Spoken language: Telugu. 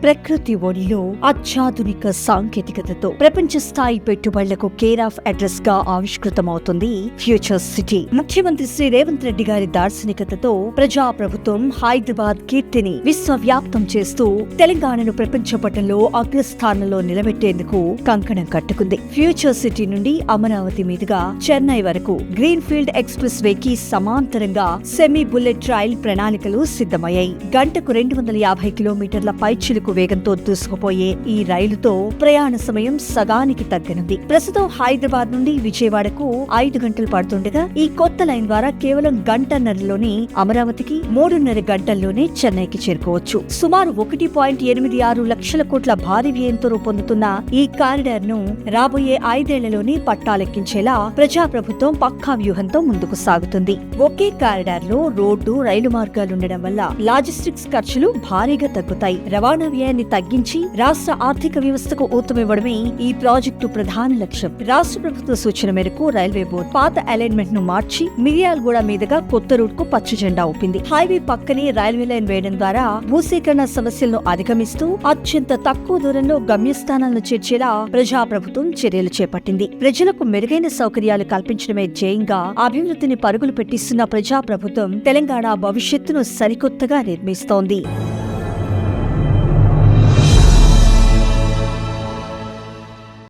ప్రకృతి ఒడిలో అత్యాధునిక సాంకేతికతతో ప్రపంచ స్థాయి పెట్టుబడులకు కేర్ ఆఫ్ అడ్రస్ గా ఆవిష్కృతమవుతుంది ఫ్యూచర్ సిటీ. ముఖ్యమంత్రి శ్రీ రేవంత్ రెడ్డి గారి దార్శనికతతో ప్రజా ప్రభుత్వం హైదరాబాద్ కీర్తిని విశ్వవ్యాప్తం చేస్తూ తెలంగాణను ప్రపంచ పటంలో అగ్రస్థానంలో నిలబెట్టేందుకు కంకణం కట్టుకుంది. ఫ్యూచర్ సిటీ నుండి అమరావతి మీదుగా చెన్నై వరకు గ్రీన్ ఫీల్డ్ ఎక్స్ప్రెస్ వేకి సమాంతరంగా సెమీ బుల్లెట్ రైల్ ప్రణాళికలు సిద్ధమయ్యాయి. గంటకు 250 కిలోమీటర్ల పైచిలుకు వేగంతో దూసుకుపోయే ఈ రైలుతో ప్రయాణ సమయం సగానికి తగ్గనుంది. ప్రస్తుతం హైదరాబాద్ నుండి విజయవాడకు 5 గంటలు పడుతుండగా ఈ కొత్త లైన్ ద్వారా కేవలం గంటన్నరలోనే అమరావతికి 3.5 గంటల్లోనే చెన్నైకి చేరుకోవచ్చు. సుమారు 1.86 లక్షల కోట్ల భారీ వ్యయంతో రూపొందుతున్న ఈ కారిడార్ ను రాబోయే 5 ఏళ్లలోనే పట్టాలెక్కించేలా ప్రజాప్రభుత్వం పక్కా వ్యూహంతో ముందుకు సాగుతుంది. ఒకే కారిడార్ లో రోడ్డు, రైలు మార్గాలుండడం వల్ల లాజిస్టిక్స్ ఖర్చులు భారీగా తగ్గుతాయి. రవాణా వ్యయాన్ని తగ్గించి రాష్ట్ర ఆర్థిక వ్యవస్థకు ఊతమివ్వడమే ఈ ప్రాజెక్టు ప్రధాన లక్ష్యం. రాష్ట్ర ప్రభుత్వ సూచన మేరకు రైల్వే బోర్డు పాత అలైన్మెంట్ ను మార్చి మిర్యాలగూడ మీదుగా కొత్త రూట్ కు పచ్చ జెండా ఊపింది. హైవే పక్కనే రైల్వే లైన్ వేయడం ద్వారా భూసేకరణ సమస్యలను అధిగమిస్తూ అత్యంత తక్కువ దూరంలో గమ్యస్థానాలను చేర్చేలా ప్రజాప్రభుత్వం చర్యలు చేపట్టింది. ప్రజలకు మెరుగైన సౌకర్యాలు కల్పించడమే ధ్యేయంగా అభివృద్ధిని పరుగులు పెట్టిస్తున్న ప్రజాప్రభుత్వం తెలంగాణ భవిష్యత్తును సరికొత్తగా నిర్మిస్తోంది.